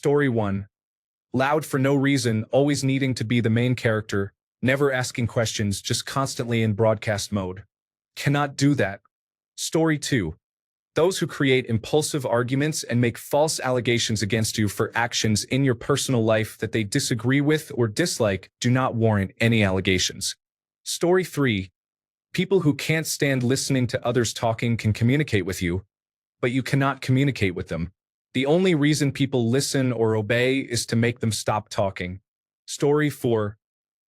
Story 1. Loud for no reason, always needing to be the main character, never asking questions, just constantly in broadcast mode. Cannot do that. Story 2. Those who create impulsive arguments and make false allegations against you for actions in your personal life that they disagree with or dislike do not warrant any allegations. Story 3. People who can't stand listening to others talking can communicate with you, but you cannot communicate with them. The only reason people listen or obey is to make them stop talking. Story 4.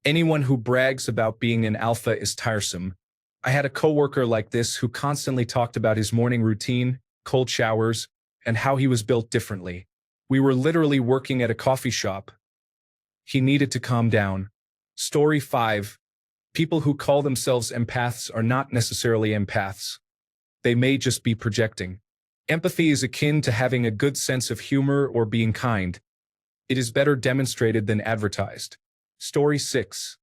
Anyone who brags about being an alpha is tiresome. I had a coworker like this who constantly talked about his morning routine, cold showers, and how he was built differently. We were literally working at a coffee shop. He needed to calm down. Story 5. People who call themselves empaths are not necessarily empaths. They may just be projecting. Empathy is akin to having a good sense of humor or being kind. It is better demonstrated than advertised. Story 6.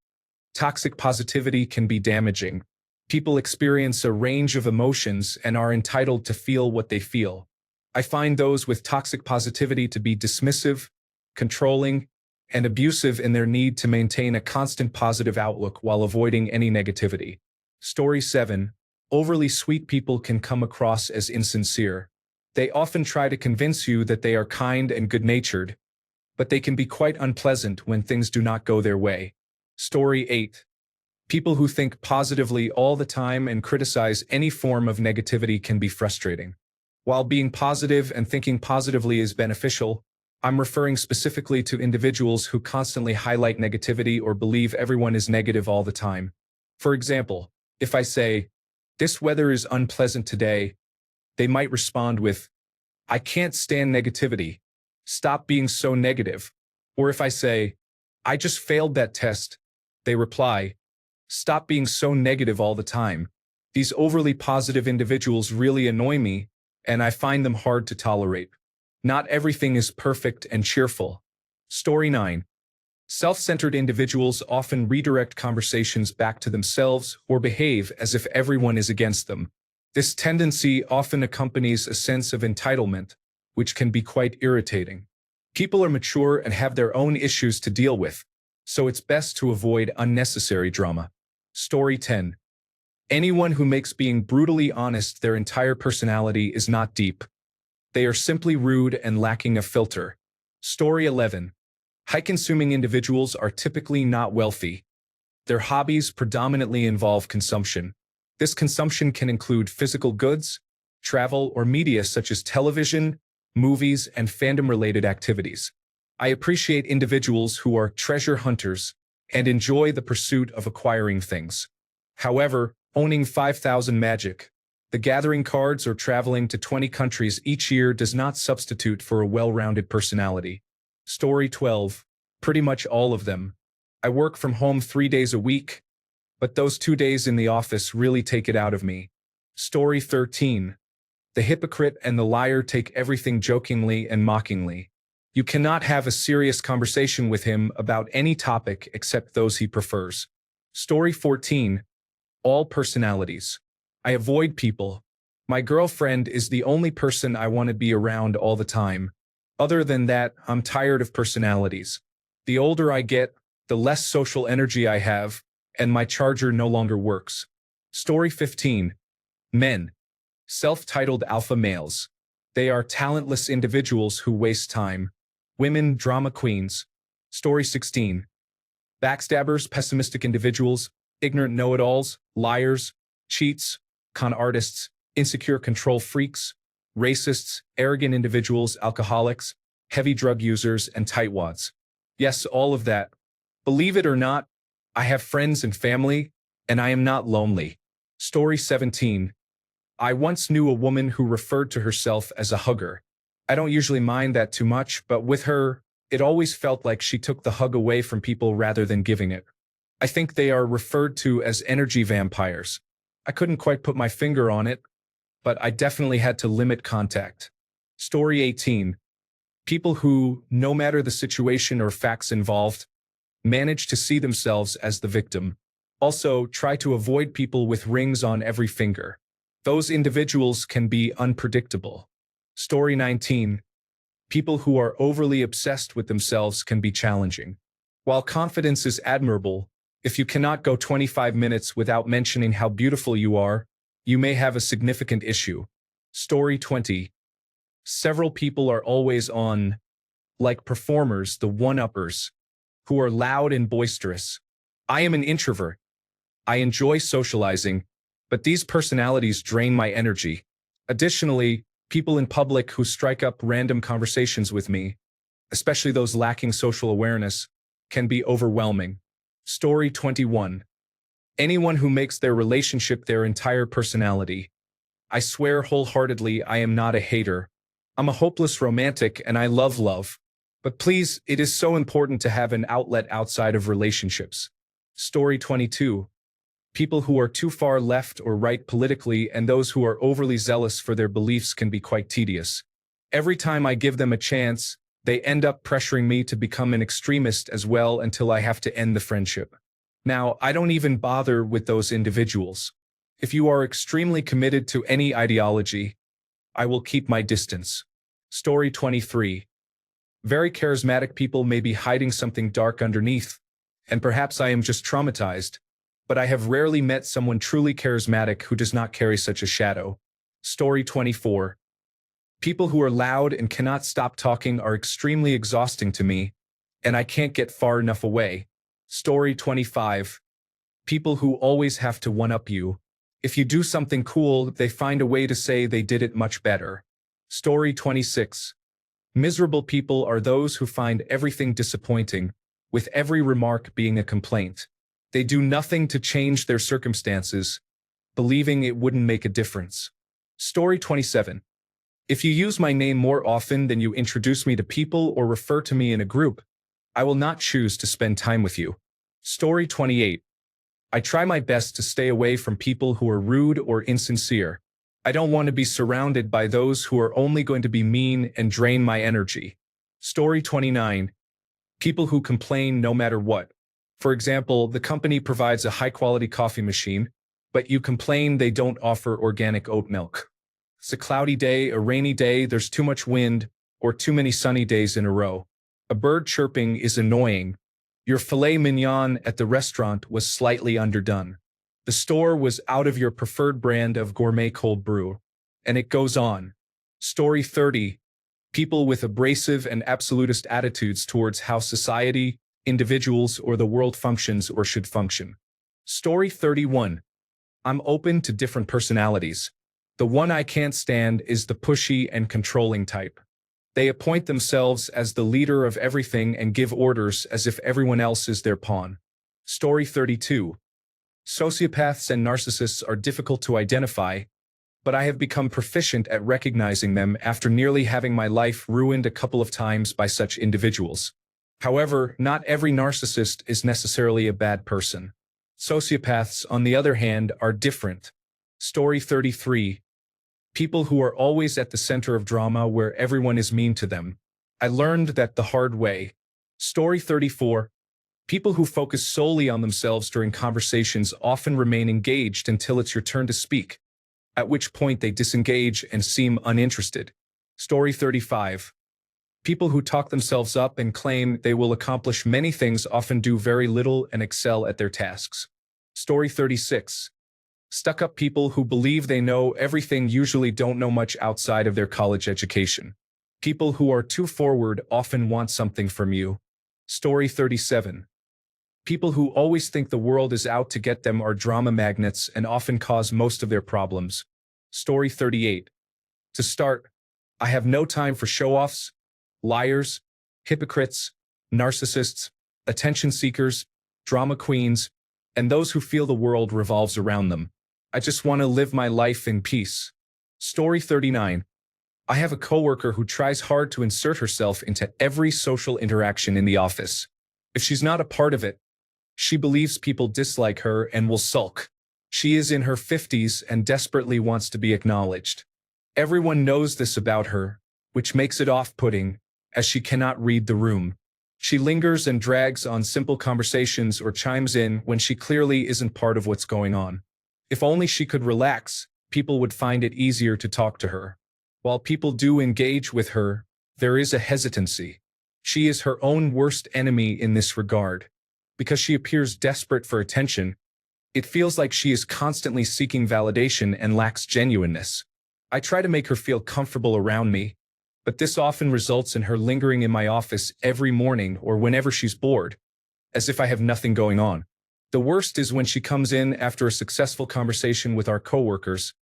Toxic positivity can be damaging. People experience a range of emotions and are entitled to feel what they feel. I find those with toxic positivity to be dismissive, controlling, and abusive in their need to maintain a constant positive outlook while avoiding any negativity. Story 7. Overly sweet people can come across as insincere. They often try to convince you that they are kind and good-natured, but they can be quite unpleasant when things do not go their way. Story 8. People who think positively all the time and criticize any form of negativity can be frustrating. While being positive and thinking positively is beneficial, I'm referring specifically to individuals who constantly highlight negativity or believe everyone is negative all the time. For example, if I say, "This weather is unpleasant today," they might respond with, "I can't stand negativity. Stop being so negative." Or if I say, "I just failed that test," they reply, "Stop being so negative all the time." These overly positive individuals really annoy me, and I find them hard to tolerate. Not everything is perfect and cheerful. Story 9. Self-centered individuals often redirect conversations back to themselves or behave as if everyone is against them. This tendency often accompanies a sense of entitlement, which can be quite irritating. People are mature and have their own issues to deal with, so it's best to avoid unnecessary drama. Story 10. Anyone who makes being brutally honest their entire personality is not deep. They are simply rude and lacking a filter. Story 11. High-consuming individuals are typically not wealthy. Their hobbies predominantly involve consumption. This consumption can include physical goods, travel, or media such as television, movies, and fandom-related activities. I appreciate individuals who are treasure hunters and enjoy the pursuit of acquiring things. However, owning 5,000 Magic, the Gathering cards, or traveling to 20 countries each year does not substitute for a well-rounded personality. Story 12. Pretty much all of them. I work from home 3 days a week, but those 2 days in the office really take it out of me. Story 13. The hypocrite and the liar take everything jokingly and mockingly. You cannot have a serious conversation with him about any topic except those he prefers. Story 14. All personalities. I avoid people. My girlfriend is the only person I want to be around all the time. Other than that, I'm tired of personalities. The older I get, the less social energy I have, and my charger no longer works. Story 15. Men. Self-titled alpha males. They are talentless individuals who waste time. Women, drama queens. Story 16. Backstabbers, pessimistic individuals, ignorant know-it-alls, liars, cheats, con artists, insecure control freaks, racists, arrogant individuals, alcoholics, heavy drug users, and tightwads. Yes, all of that. Believe it or not, I have friends and family, and I am not lonely. Story 17. I once knew a woman who referred to herself as a hugger. I don't usually mind that too much, but with her, it always felt like she took the hug away from people rather than giving it. I think they are referred to as energy vampires. I couldn't quite put my finger on it, but I definitely had to limit contact. Story 18. People who, no matter the situation or facts involved, manage to see themselves as the victim. Also, try to avoid people with rings on every finger. Those individuals can be unpredictable. Story 19. People who are overly obsessed with themselves can be challenging. While confidence is admirable, if you cannot go 25 minutes without mentioning how beautiful you are, you may have a significant issue. Story 20. Several people are always on, like performers, the one-uppers, who are loud and boisterous. I am an introvert. I enjoy socializing, but these personalities drain my energy. Additionally, people in public who strike up random conversations with me, especially those lacking social awareness, can be overwhelming. Story 21. Anyone who makes their relationship their entire personality. I swear wholeheartedly I am not a hater. I'm a hopeless romantic and I love love. But please, it is so important to have an outlet outside of relationships. Story 22. People who are too far left or right politically and those who are overly zealous for their beliefs can be quite tedious. Every time I give them a chance, they end up pressuring me to become an extremist as well until I have to end the friendship. Now, I don't even bother with those individuals. If you are extremely committed to any ideology, I will keep my distance. Story 23. Very charismatic people may be hiding something dark underneath, and perhaps I am just traumatized, but I have rarely met someone truly charismatic who does not carry such a shadow. Story 24. People who are loud and cannot stop talking are extremely exhausting to me, and I can't get far enough away. Story 25. People who always have to one-up you. If you do something cool, they find a way to say they did it much better. Story 26. Miserable people are those who find everything disappointing, with every remark being a complaint. They do nothing to change their circumstances, believing it wouldn't make a difference. Story 27. If you use my name more often than you introduce me to people or refer to me in a group, I will not choose to spend time with you. Story 28. I try my best to stay away from people who are rude or insincere. I don't want to be surrounded by those who are only going to be mean and drain my energy. Story 29. People who complain no matter what. For example, the company provides a high-quality coffee machine, but you complain they don't offer organic oat milk. It's a cloudy day, a rainy day, there's too much wind, or too many sunny days in a row. A bird chirping is annoying. Your filet mignon at the restaurant was slightly underdone. The store was out of your preferred brand of gourmet cold brew. And it goes on. Story 30. People with abrasive and absolutist attitudes towards how society, individuals, or the world functions or should function. Story 31. I'm open to different personalities. The one I can't stand is the pushy and controlling type. They appoint themselves as the leader of everything and give orders as if everyone else is their pawn. Story 32. Sociopaths and narcissists are difficult to identify, but I have become proficient at recognizing them after nearly having my life ruined a couple of times by such individuals. However, not every narcissist is necessarily a bad person. Sociopaths, on the other hand, are different. Story 33. People who are always at the center of drama where everyone is mean to them. I learned that the hard way. Story 34. People who focus solely on themselves during conversations often remain engaged until it's your turn to speak, at which point they disengage and seem uninterested. Story 35. People who talk themselves up and claim they will accomplish many things often do very little and excel at their tasks. Story 36. Stuck-up people who believe they know everything usually don't know much outside of their college education. People who are too forward often want something from you. Story 37. People who always think the world is out to get them are drama magnets and often cause most of their problems. Story 38. To start, I have no time for show-offs, liars, hypocrites, narcissists, attention seekers, drama queens, and those who feel the world revolves around them. I just want to live my life in peace. Story 39. I have a coworker who tries hard to insert herself into every social interaction in the office. If she's not a part of it, she believes people dislike her and will sulk. She is in her 50s and desperately wants to be acknowledged. Everyone knows this about her, which makes it off-putting, as she cannot read the room. She lingers and drags on simple conversations or chimes in when she clearly isn't part of what's going on. If only she could relax, people would find it easier to talk to her. While people do engage with her, there is a hesitancy. She is her own worst enemy in this regard. Because she appears desperate for attention, it feels like she is constantly seeking validation and lacks genuineness. I try to make her feel comfortable around me, but this often results in her lingering in my office every morning or whenever she's bored, as if I have nothing going on. The worst is when she comes in after a successful conversation with our coworkers,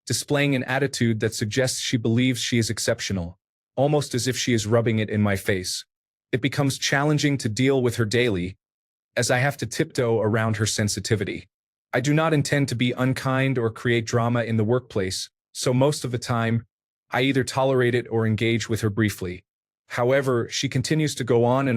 displaying an attitude that suggests she believes she is exceptional, almost as if she is rubbing it in my face. It becomes challenging to deal with her daily, as I have to tiptoe around her sensitivity. I do not intend to be unkind or create drama in the workplace, so most of the time, I either tolerate it or engage with her briefly. However, she continues to go on,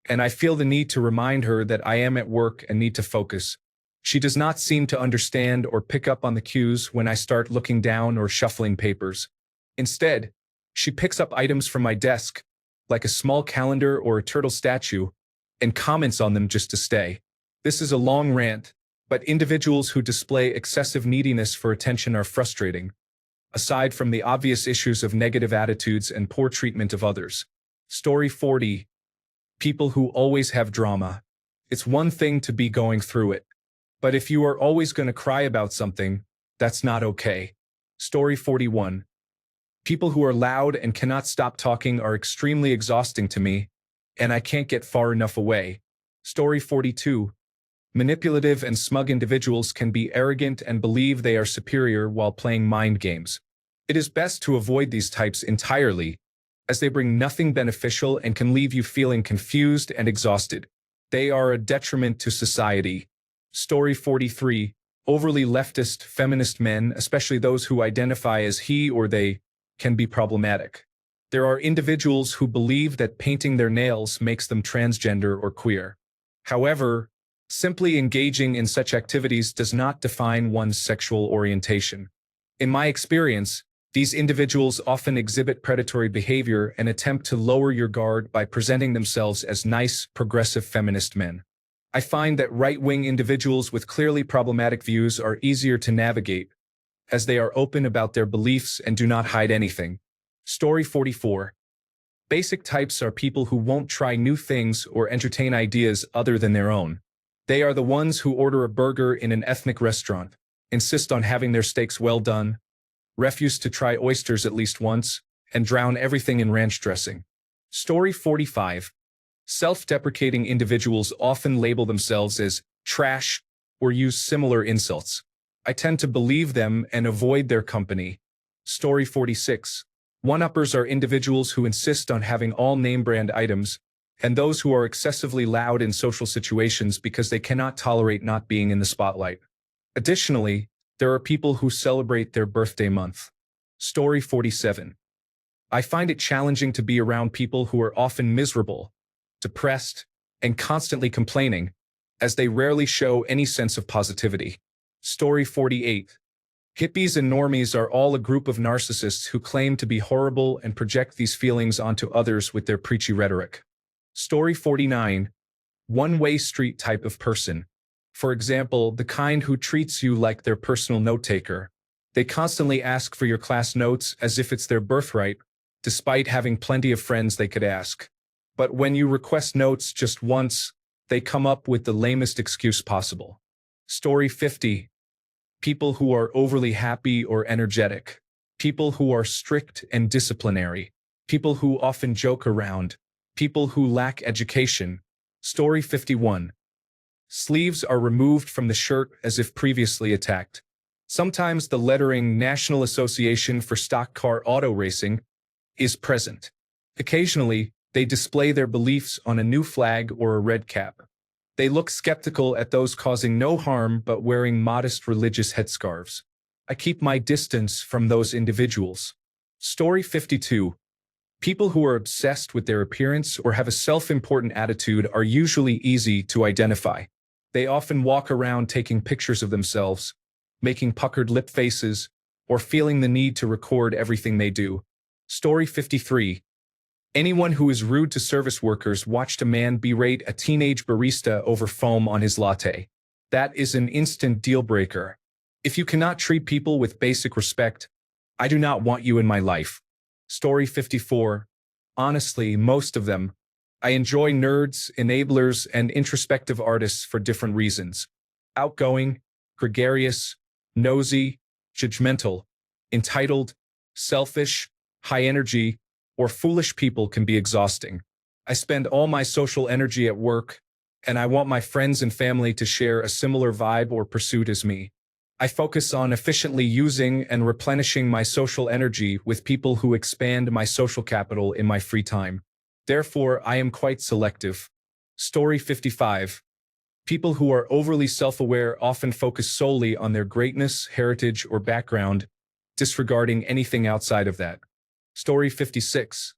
and I feel the need to remind her that I am at work and need to focus. She does not seem to understand or pick up on the cues when I start looking down or shuffling papers. Instead, she picks up items from my desk, like a small calendar or a turtle statue, and comments on them just to stay. This is a long rant, but individuals who display excessive neediness for attention are frustrating, aside from the obvious issues of negative attitudes and poor treatment of others. Story 40. People who always have drama. It's one thing to be going through it, but if you are always going to cry about something, that's not okay. Story 41. People who are loud and cannot stop talking are extremely exhausting to me, and I can't get far enough away. Story 42. Manipulative and smug individuals can be arrogant and believe they are superior while playing mind games. It is best to avoid these types entirely, as they bring nothing beneficial and can leave you feeling confused and exhausted. They are a detriment to society. Story 43. Overly leftist, feminist men, especially those who identify as he or they, can be problematic. There are individuals who believe that painting their nails makes them transgender or queer. However, simply engaging in such activities does not define one's sexual orientation. In my experience, these individuals often exhibit predatory behavior and attempt to lower your guard by presenting themselves as nice, progressive feminist men. I find that right-wing individuals with clearly problematic views are easier to navigate, as they are open about their beliefs and do not hide anything. Story 44. Basic types are people who won't try new things or entertain ideas other than their own. They are the ones who order a burger in an ethnic restaurant, insist on having their steaks well done, refuse to try oysters at least once, and drown everything in ranch dressing. Story 45. Self-deprecating individuals often label themselves as trash or use similar insults. I tend to believe them and avoid their company. Story 46. One-uppers are individuals who insist on having all name-brand items, and those who are excessively loud in social situations because they cannot tolerate not being in the spotlight. Additionally, there are people who celebrate their birthday month. Story 47. I find it challenging to be around people who are often miserable, depressed, and constantly complaining, as they rarely show any sense of positivity. Story 48. Hippies and normies are all a group of narcissists who claim to be horrible and project these feelings onto others with their preachy rhetoric. Story 49. One-way street type of person. For example, the kind who treats you like their personal note-taker. They constantly ask for your class notes as if it's their birthright, despite having plenty of friends they could ask. But when you request notes just once, they come up with the lamest excuse possible. Story 50. People who are overly happy or energetic. People who are strict and disciplinary. People who often joke around. People who lack education. Story 51. Sleeves are removed from the shirt as if previously attacked. Sometimes the lettering National Association for Stock Car Auto Racing is present. Occasionally, they display their beliefs on a new flag or a red cap. They look skeptical at those causing no harm but wearing modest religious headscarves. I keep my distance from those individuals. Story 52. People who are obsessed with their appearance or have a self-important attitude are usually easy to identify. They often walk around taking pictures of themselves, making puckered lip faces, or feeling the need to record everything they do. Story 53. Anyone who is rude to service workers watched a man berate a teenage barista over foam on his latte. That is an instant deal breaker. If you cannot treat people with basic respect, I do not want you in my life. Story 54. Honestly, most of them. I enjoy nerds, enablers, and introspective artists for different reasons. Outgoing, gregarious, nosy, judgmental, entitled, selfish, high energy, or foolish people can be exhausting. I spend all my social energy at work, and I want my friends and family to share a similar vibe or pursuit as me. I focus on efficiently using and replenishing my social energy with people who expand my social capital in my free time. Therefore, I am quite selective. Story 55. People who are overly self-aware often focus solely on their greatness, heritage, or background, disregarding anything outside of that. Story 56.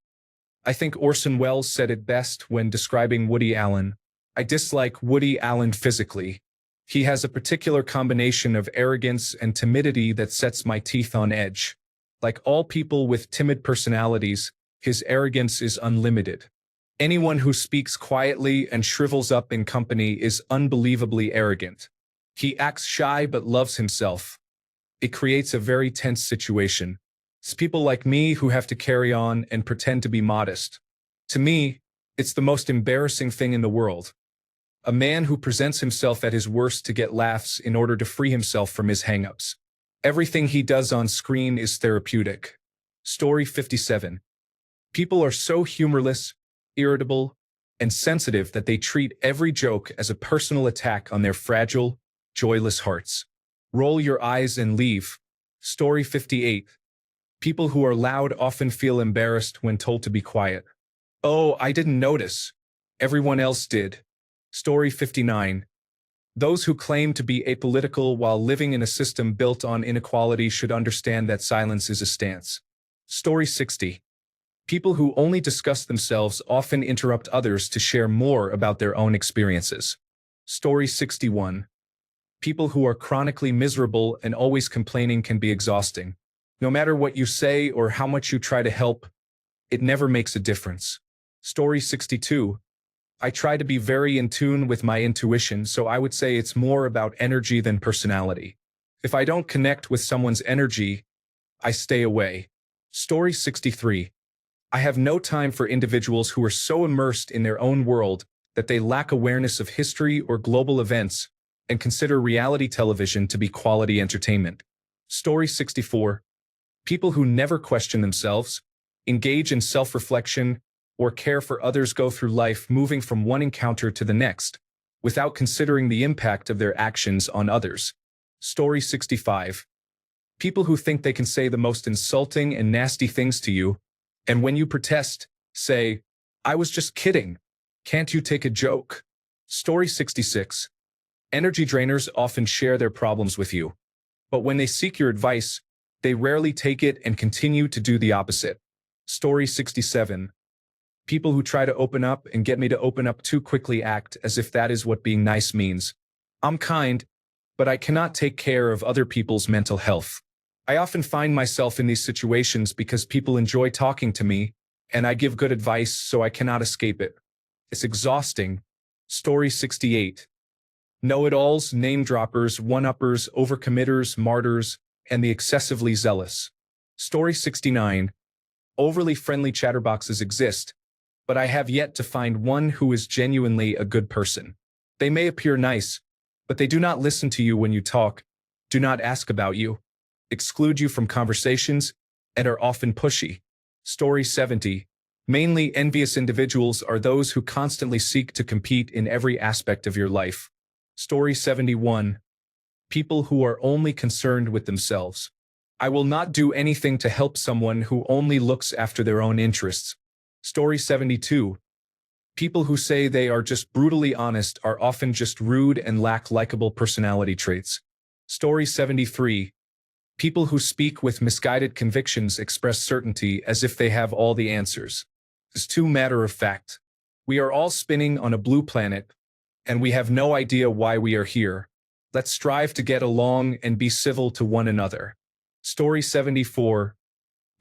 I think Orson Welles said it best when describing Woody Allen. I dislike Woody Allen physically. He has a particular combination of arrogance and timidity that sets my teeth on edge. Like all people with timid personalities, his arrogance is unlimited. Anyone who speaks quietly and shrivels up in company is unbelievably arrogant. He acts shy but loves himself. It creates a very tense situation. It's people like me who have to carry on and pretend to be modest. To me, it's the most embarrassing thing in the world. A man who presents himself at his worst to get laughs in order to free himself from his hang-ups. Everything he does on screen is therapeutic. Story 57. People are so humorless, irritable, and sensitive that they treat every joke as a personal attack on their fragile, joyless hearts. Roll your eyes and leave. Story 58. People who are loud often feel embarrassed when told to be quiet. Oh, I didn't notice. Everyone else did. Story 59. Those who claim to be apolitical while living in a system built on inequality should understand that silence is a stance. Story 60. People who only discuss themselves often interrupt others to share more about their own experiences. Story 61. People who are chronically miserable and always complaining can be exhausting. No matter what you say or how much you try to help, it never makes a difference. Story 62. I try to be very in tune with my intuition, so I would say it's more about energy than personality. If I don't connect with someone's energy, I stay away. Story 63. I have no time for individuals who are so immersed in their own world that they lack awareness of history or global events and consider reality television to be quality entertainment. Story 64. People who never question themselves, engage in self-reflection, or care for others go through life moving from one encounter to the next, without considering the impact of their actions on others. Story 65. People who think they can say the most insulting and nasty things to you, and when you protest, say, "I was just kidding. Can't you take a joke?" Story 66. Energy drainers often share their problems with you, but when they seek your advice, they rarely take it and continue to do the opposite. Story 67. People who try to open up and get me to open up too quickly act as if that is what being nice means. I'm kind, but I cannot take care of other people's mental health. I often find myself in these situations because people enjoy talking to me, and I give good advice, so I cannot escape it. It's exhausting. Story 68. Know-it-alls, name-droppers, one-uppers, overcommitters, martyrs, and the excessively zealous. Story 69. Overly friendly chatterboxes exist, but I have yet to find one who is genuinely a good person. They may appear nice, but they do not listen to you when you talk, do not ask about you, exclude you from conversations, and are often pushy. Story 70. Mainly envious individuals are those who constantly seek to compete in every aspect of your life. Story 71. People who are only concerned with themselves. I will not do anything to help someone who only looks after their own interests. Story 72. People who say they are just brutally honest are often just rude and lack likable personality traits. Story 73. People who speak with misguided convictions express certainty as if they have all the answers. It's too matter of fact. We are all spinning on a blue planet, and we have no idea why we are here. Let's strive to get along and be civil to one another. Story 74.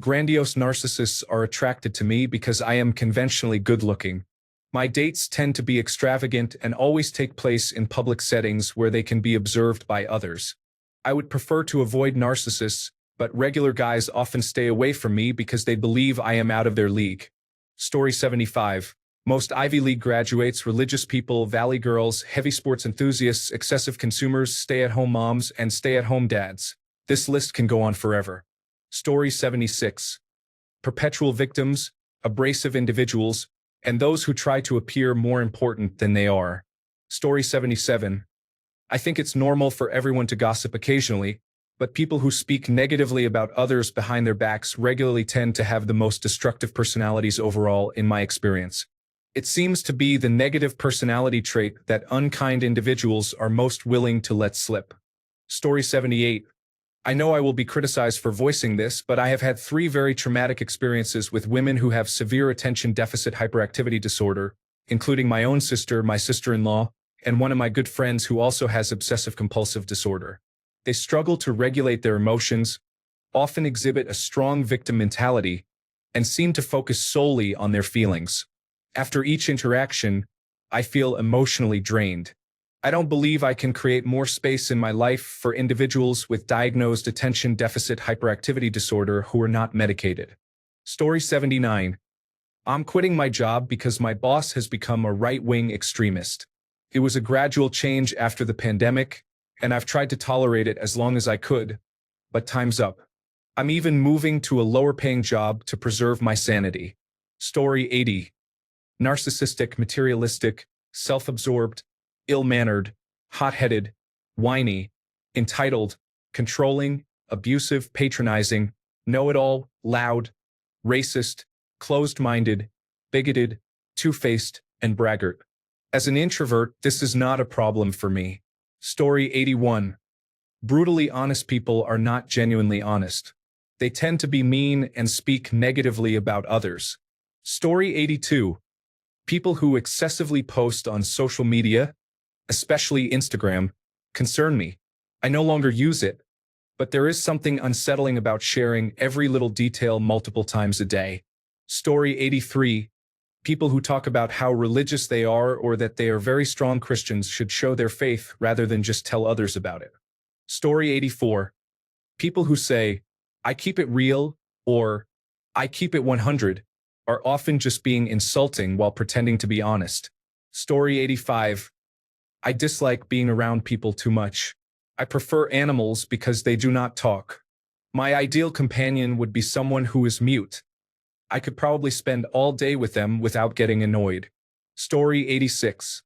Grandiose narcissists are attracted to me because I am conventionally good-looking. My dates tend to be extravagant and always take place in public settings where they can be observed by others. I would prefer to avoid narcissists, but regular guys often stay away from me because they believe I am out of their league. Story 75. Most Ivy League graduates, religious people, valley girls, heavy sports enthusiasts, excessive consumers, stay-at-home moms, and stay-at-home dads. This list can go on forever. Story 76. Perpetual victims, abrasive individuals, and those who try to appear more important than they are. Story 77. I think it's normal for everyone to gossip occasionally, but people who speak negatively about others behind their backs regularly tend to have the most destructive personalities overall, in my experience. It seems to be the negative personality trait that unkind individuals are most willing to let slip. Story 78. I know I will be criticized for voicing this, but I have had 3 very traumatic experiences with women who have severe attention deficit hyperactivity disorder, including my own sister, my sister-in-law, and one of my good friends who also has obsessive-compulsive disorder. They struggle to regulate their emotions, often exhibit a strong victim mentality, and seem to focus solely on their feelings. After each interaction, I feel emotionally drained. I don't believe I can create more space in my life for individuals with diagnosed attention deficit hyperactivity disorder who are not medicated. Story 79. I'm quitting my job because my boss has become a right-wing extremist. It was a gradual change after the pandemic, and I've tried to tolerate it as long as I could, but time's up. I'm even moving to a lower-paying job to preserve my sanity. Story 80. Narcissistic, materialistic, self-absorbed, ill-mannered, hot-headed, whiny, entitled, controlling, abusive, patronizing, know-it-all, loud, racist, closed-minded, bigoted, two-faced, and braggart. As an introvert, this is not a problem for me. Story 81. Brutally honest people are not genuinely honest. They tend to be mean and speak negatively about others. Story 82. People who excessively post on social media, especially Instagram, concern me. I no longer use it, but there is something unsettling about sharing every little detail multiple times a day. Story 83. People who talk about how religious they are or that they are very strong Christians should show their faith rather than just tell others about it. Story 84. People who say, I keep it real, or I keep it 100, are often just being insulting while pretending to be honest. Story 85. I dislike being around people too much. I prefer animals because they do not talk. My ideal companion would be someone who is mute. I could probably spend all day with them without getting annoyed. Story 86.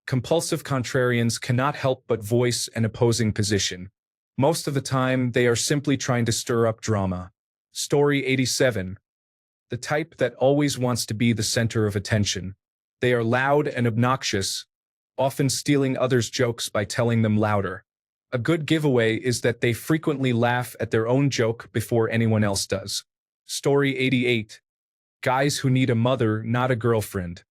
Compulsive contrarians cannot help but voice an opposing position. Most of the time, they are simply trying to stir up drama. Story 87. The type that always wants to be the center of attention. They are loud and obnoxious, often stealing others' jokes by telling them louder. A good giveaway is that they frequently laugh at their own joke before anyone else does. Story 88. Guys who need a mother, not a girlfriend.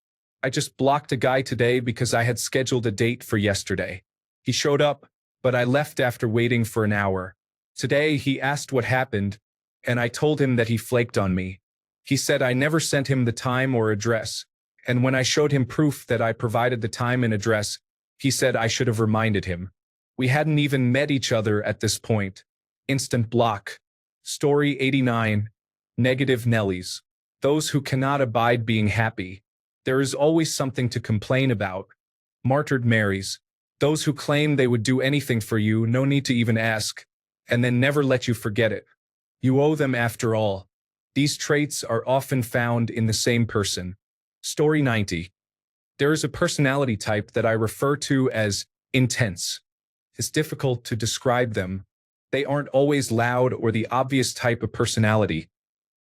I just blocked a guy today because I had scheduled a date for yesterday. He showed up, but I left after waiting for an hour. Today he asked what happened, and I told him that he flaked on me. He said I never sent him the time or address, and when I showed him proof that I provided the time and address, he said I should have reminded him. We hadn't even met each other at this point. Instant block. Story 89. Negative Nellies. Those who cannot abide being happy. There is always something to complain about. Martyred Marys. Those who claim they would do anything for you, no need to even ask, and then never let you forget it. You owe them after all. These traits are often found in the same person. Story 90. There is a personality type that I refer to as intense. It's difficult to describe them. They aren't always loud or the obvious type of personality.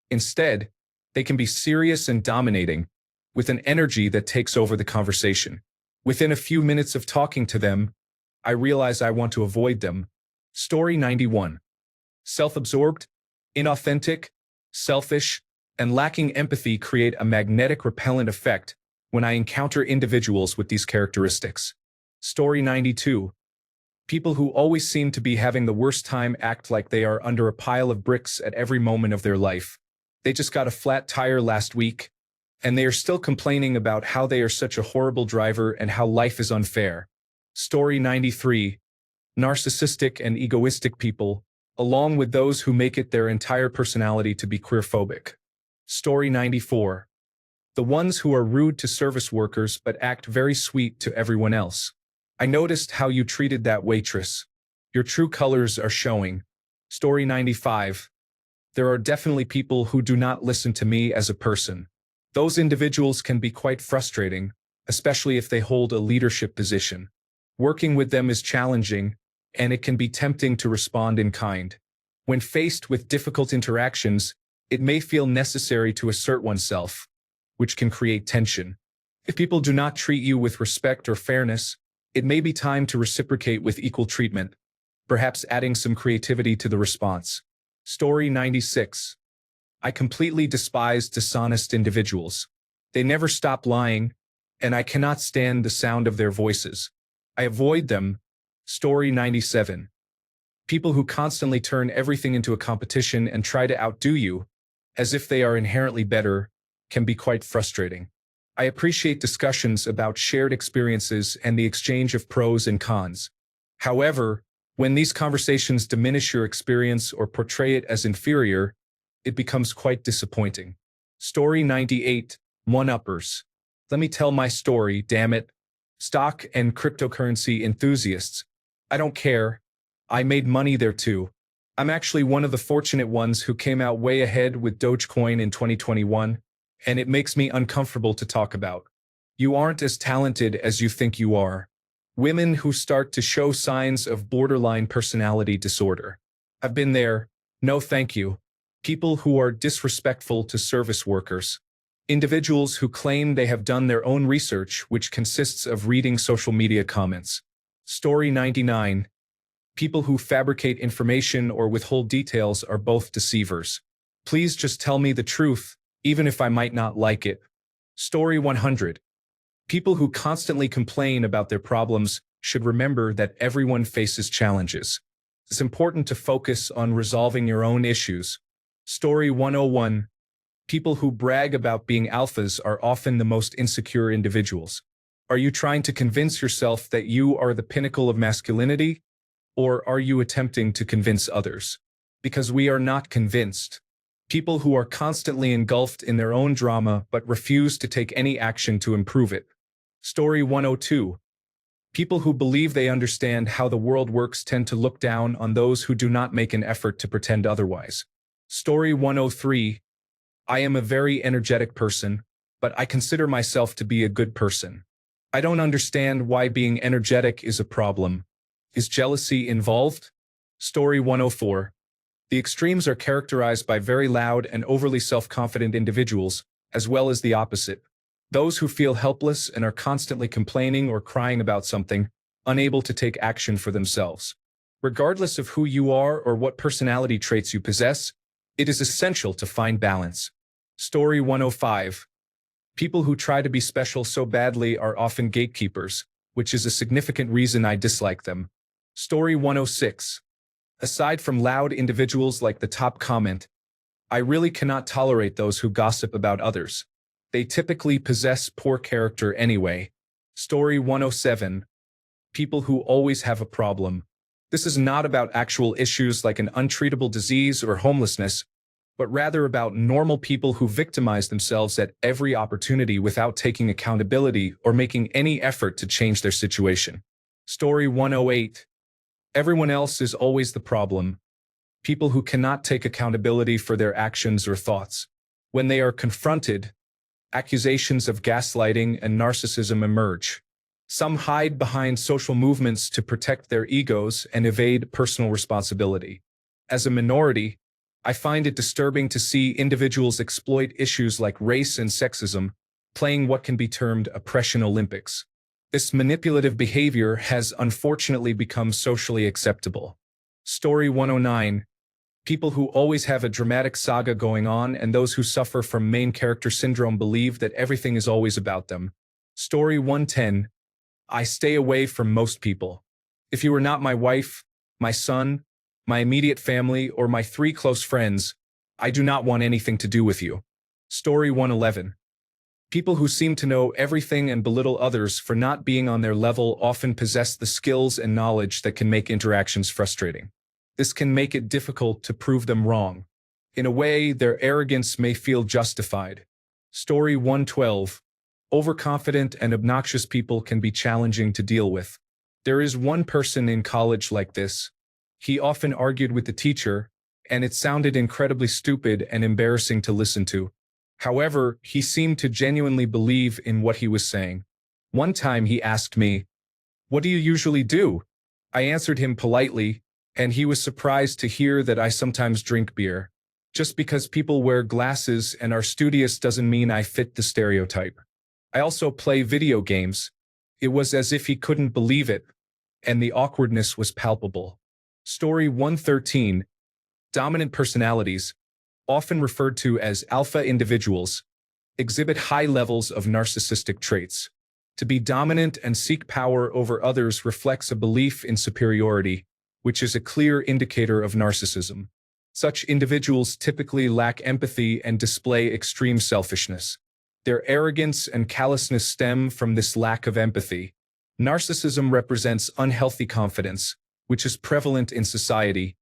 Instead, they can be serious and dominating, with an energy that takes over the conversation. Within a few minutes of talking to them, I realize I want to avoid them. Story 91. Self-absorbed, inauthentic, selfish, and lacking empathy create a magnetic repellent effect when I encounter individuals with these characteristics. Story 92. People who always seem to be having the worst time act like they are under a pile of bricks at every moment of their life. They just got a flat tire last week, and they are still complaining about how they are such a horrible driver and how life is unfair. Story 93. Narcissistic and egoistic people, along with those who make it their entire personality to be queerphobic. Story 94. The ones who are rude to service workers but act very sweet to everyone else. I noticed how you treated that waitress. Your true colors are showing. Story 95. There are definitely people who do not listen to me as a person. Those individuals can be quite frustrating, especially if they hold a leadership position. Working with them is challenging, and it can be tempting to respond in kind. When faced with difficult interactions, it may feel necessary to assert oneself, which can create tension. If people do not treat you with respect or fairness, it may be time to reciprocate with equal treatment, perhaps adding some creativity to the response. Story 96. I completely despise dishonest individuals. They never stop lying, and I cannot stand the sound of their voices. I avoid them. Story 97. People who constantly turn everything into a competition and try to outdo you, as if they are inherently better, can be quite frustrating. I appreciate discussions about shared experiences and the exchange of pros and cons. However, when these conversations diminish your experience or portray it as inferior, it becomes quite disappointing. Story 98. One-uppers. Let me tell my story, damn it. Stock and cryptocurrency enthusiasts. I don't care. I made money there too. I'm actually one of the fortunate ones who came out way ahead with Dogecoin in 2021, and it makes me uncomfortable to talk about. You aren't as talented as you think you are. Women who start to show signs of borderline personality disorder. I've been there. No thank you. People who are disrespectful to service workers. Individuals who claim they have done their own research, which consists of reading social media comments. Story 99. People who fabricate information or withhold details are both deceivers. Please just tell me the truth, even if I might not like it. Story 100. People who constantly complain about their problems should remember that everyone faces challenges. It's important to focus on resolving your own issues. Story 101. People who brag about being alphas are often the most insecure individuals. Are you trying to convince yourself that you are the pinnacle of masculinity? Or are you attempting to convince others? Because we are not convinced. People who are constantly engulfed in their own drama but refuse to take any action to improve it. Story 102. People who believe they understand how the world works tend to look down on those who do not make an effort to pretend otherwise. Story 103. I am a very energetic person, but I consider myself to be a good person. I don't understand why being energetic is a problem. Is jealousy involved? Story 104. The extremes are characterized by very loud and overly self-confident individuals, as well as the opposite. Those who feel helpless and are constantly complaining or crying about something, unable to take action for themselves. Regardless of who you are or what personality traits you possess, it is essential to find balance. Story 105. People who try to be special so badly are often gatekeepers, which is a significant reason I dislike them. Story 106. Aside from loud individuals like the top comment, I really cannot tolerate those who gossip about others. They typically possess poor character anyway. Story 107. People who always have a problem. This is not about actual issues like an untreatable disease or homelessness, but rather about normal people who victimize themselves at every opportunity without taking accountability or making any effort to change their situation. Story 108. Everyone else is always the problem. People who cannot take accountability for their actions or thoughts. When they are confronted, accusations of gaslighting and narcissism emerge. Some hide behind social movements to protect their egos and evade personal responsibility. As a minority, I find it disturbing to see individuals exploit issues like race and sexism, playing what can be termed oppression Olympics. This manipulative behavior has unfortunately become socially acceptable. Story 109. People who always have a dramatic saga going on and those who suffer from main character syndrome believe that everything is always about them. Story 110. I stay away from most people. If you are not my wife, my son, my immediate family, or my 3 close friends, I do not want anything to do with you. Story 111. People who seem to know everything and belittle others for not being on their level often possess the skills and knowledge that can make interactions frustrating. This can make it difficult to prove them wrong. In a way, their arrogance may feel justified. Story 112. Overconfident and obnoxious people can be challenging to deal with. There is one person in college like this. He often argued with the teacher, and it sounded incredibly stupid and embarrassing to listen to. However, he seemed to genuinely believe in what he was saying. One time he asked me, "What do you usually do?" I answered him politely, and he was surprised to hear that I sometimes drink beer. Just because people wear glasses and are studious doesn't mean I fit the stereotype. I also play video games. It was as if he couldn't believe it, and the awkwardness was palpable. Story 113. Dominant personalities, often referred to as alpha individuals, exhibit high levels of narcissistic traits. To be dominant and seek power over others reflects a belief in superiority, which is a clear indicator of narcissism. Such individuals typically lack empathy and display extreme selfishness. Their arrogance and callousness stem from this lack of empathy. Narcissism represents unhealthy confidence, which is prevalent in society,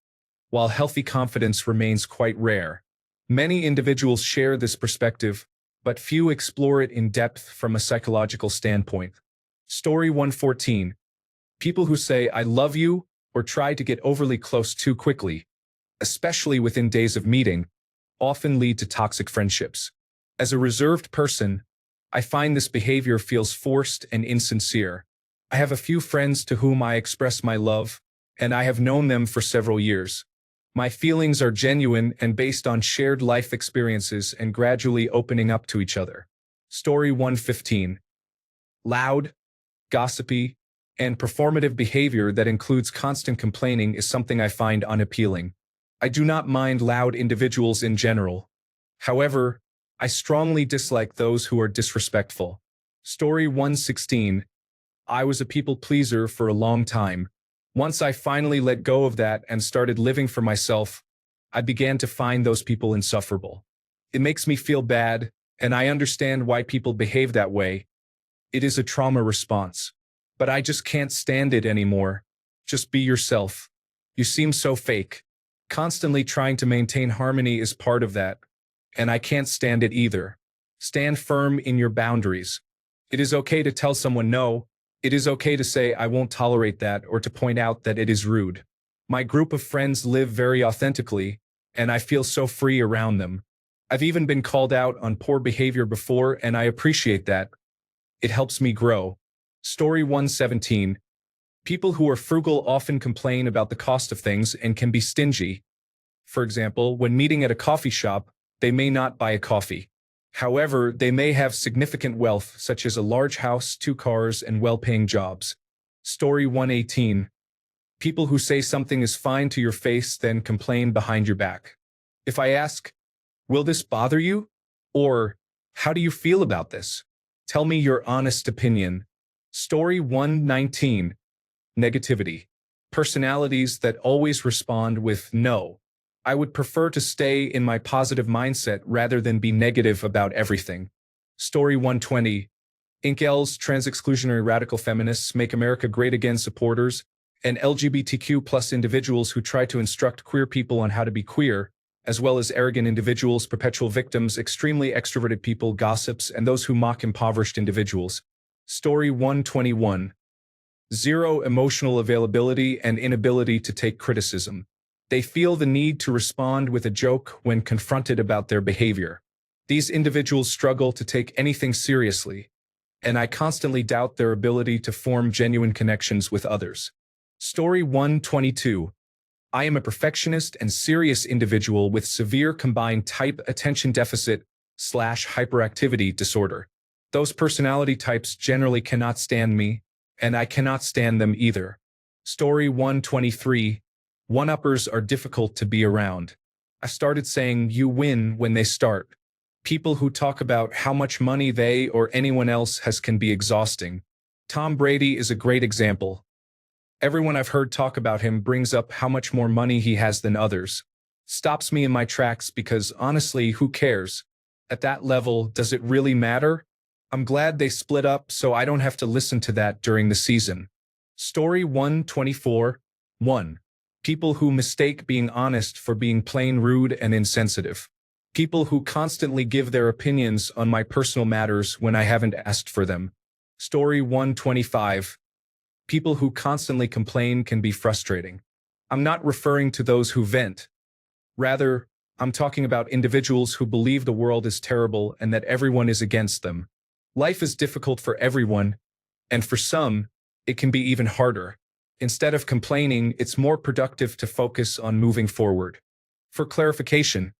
while healthy confidence remains quite rare. Many individuals share this perspective, but few explore it in depth from a psychological standpoint. Story 114. People who say, "I love you," or try to get overly close too quickly, especially within days of meeting, often lead to toxic friendships. As a reserved person, I find this behavior feels forced and insincere. I have a few friends to whom I express my love, and I have known them for several years. My feelings are genuine and based on shared life experiences and gradually opening up to each other. Story 115. Loud, gossipy, and performative behavior that includes constant complaining is something I find unappealing. I do not mind loud individuals in general. However, I strongly dislike those who are disrespectful. Story 116. I was a people pleaser for a long time. Once I finally let go of that and started living for myself, I began to find those people insufferable. It makes me feel bad, and I understand why people behave that way. It is a trauma response. But I just can't stand it anymore. Just be yourself. You seem so fake. Constantly trying to maintain harmony is part of that, and I can't stand it either. Stand firm in your boundaries. It is okay to tell someone no. It is okay to say, "I won't tolerate that," or to point out that it is rude. My group of friends live very authentically, and I feel so free around them. I've even been called out on poor behavior before, and I appreciate that. It helps me grow. Story 117. People who are frugal often complain about the cost of things and can be stingy. For example, when meeting at a coffee shop, they may not buy a coffee. However, they may have significant wealth, such as a large house, 2 cars, and well-paying jobs. Story 118. People who say something is fine to your face, then complain behind your back. If I ask, "Will this bother you?" or "How do you feel about this?" tell me your honest opinion. Story 119. Negativity. Personalities that always respond with "no." I would prefer to stay in my positive mindset rather than be negative about everything. Story 120. Incels, trans-exclusionary radical feminists, make America great again supporters, and LGBTQ+ individuals who try to instruct queer people on how to be queer, as well as arrogant individuals, perpetual victims, extremely extroverted people, gossips, and those who mock impoverished individuals. Story 121. Zero emotional availability and inability to take criticism. They feel the need to respond with a joke when confronted about their behavior. These individuals struggle to take anything seriously, and I constantly doubt their ability to form genuine connections with others. Story 122. I am a perfectionist and serious individual with severe combined type attention deficit/hyperactivity disorder. Those personality types generally cannot stand me, and I cannot stand them either. Story 123. One-uppers are difficult to be around. I started saying "you win" when they start. People who talk about how much money they or anyone else has can be exhausting. Tom Brady is a great example. Everyone I've heard talk about him brings up how much more money he has than others. Stops me in my tracks because honestly, who cares? At that level, does it really matter? I'm glad they split up so I don't have to listen to that during the season. Story 124. 1. People who mistake being honest for being plain rude and insensitive. People who constantly give their opinions on my personal matters when I haven't asked for them. Story 125. People who constantly complain can be frustrating. I'm not referring to those who vent. Rather, I'm talking about individuals who believe the world is terrible and that everyone is against them. Life is difficult for everyone, and for some, it can be even harder. Instead of complaining, it's more productive to focus on moving forward. For clarification,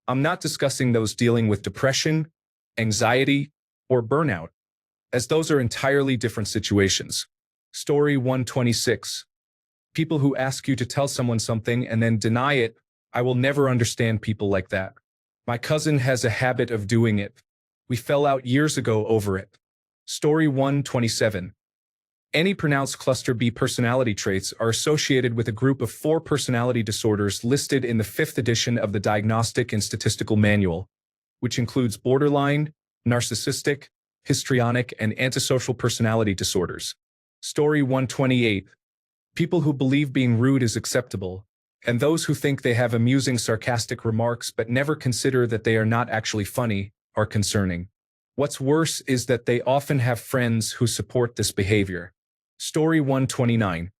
I'm not discussing those dealing with depression, anxiety, or burnout, as those are entirely different situations. Story 126. People who ask you to tell someone something and then deny it. I will never understand people like that. My cousin has a habit of doing it. We fell out years ago over it. Story 127. Any pronounced cluster B personality traits are associated with a group of 4 personality disorders listed in the 5th edition of the Diagnostic and Statistical Manual, which includes borderline, narcissistic, histrionic, and antisocial personality disorders. Story 128. People who believe being rude is acceptable, and those who think they have amusing sarcastic remarks but never consider that they are not actually funny, are concerning. What's worse is that they often have friends who support this behavior. Story 129.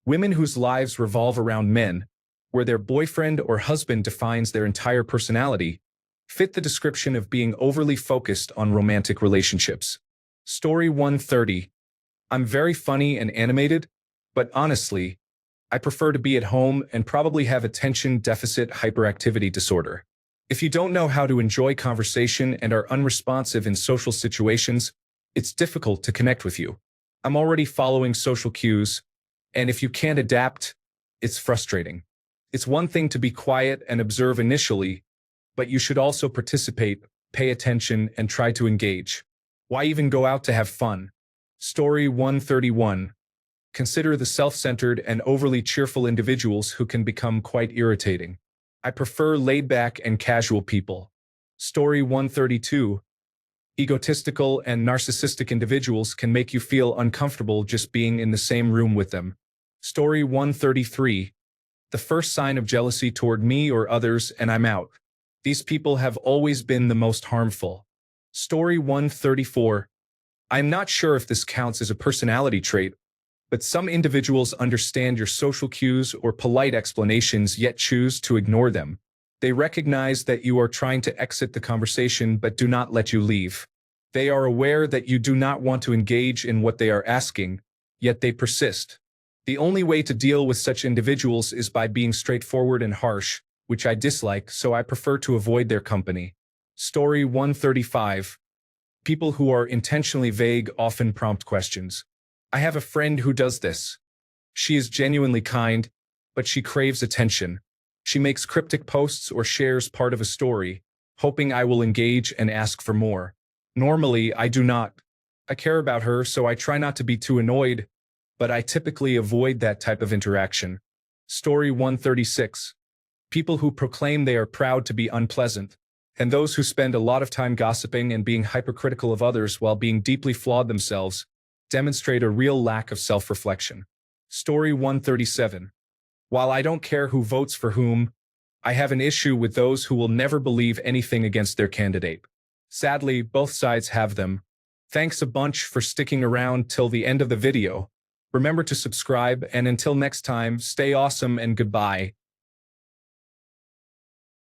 Women whose lives revolve around men, where their boyfriend or husband defines their entire personality, fit the description of being overly focused on romantic relationships. Story 130. I'm very funny and animated, but honestly, I prefer to be at home and probably have attention deficit hyperactivity disorder. If you don't know how to enjoy conversation and are unresponsive in social situations, it's difficult to connect with you. I'm already following social cues, and if you can't adapt, it's frustrating. It's one thing to be quiet and observe initially, but you should also participate, pay attention, and try to engage. Why even go out to have fun? Story 131. Consider the self-centered and overly cheerful individuals who can become quite irritating. I prefer laid-back and casual people. Story 132. Egotistical and narcissistic individuals can make you feel uncomfortable just being in the same room with them. Story 133. The first sign of jealousy toward me or others and I'm out. These people have always been the most harmful. Story 134. I'm not sure if this counts as a personality trait, but some individuals understand your social cues or polite explanations yet choose to ignore them. They recognize that you are trying to exit the conversation but do not let you leave. They are aware that you do not want to engage in what they are asking, yet they persist. The only way to deal with such individuals is by being straightforward and harsh, which I dislike, so I prefer to avoid their company. Story 135. People who are intentionally vague often prompt questions. I have a friend who does this. She is genuinely kind, but she craves attention. She makes cryptic posts or shares part of a story, hoping I will engage and ask for more. Normally, I do not. I care about her, so I try not to be too annoyed, but I typically avoid that type of interaction. Story 136. People who proclaim they are proud to be unpleasant, and those who spend a lot of time gossiping and being hypercritical of others while being deeply flawed themselves, demonstrate a real lack of self-reflection. Story 137. While I don't care who votes for whom, I have an issue with those who will never believe anything against their candidate. Sadly, both sides have them. Thanks a bunch for sticking around till the end of the video. Remember to subscribe, and until next time, stay awesome and goodbye.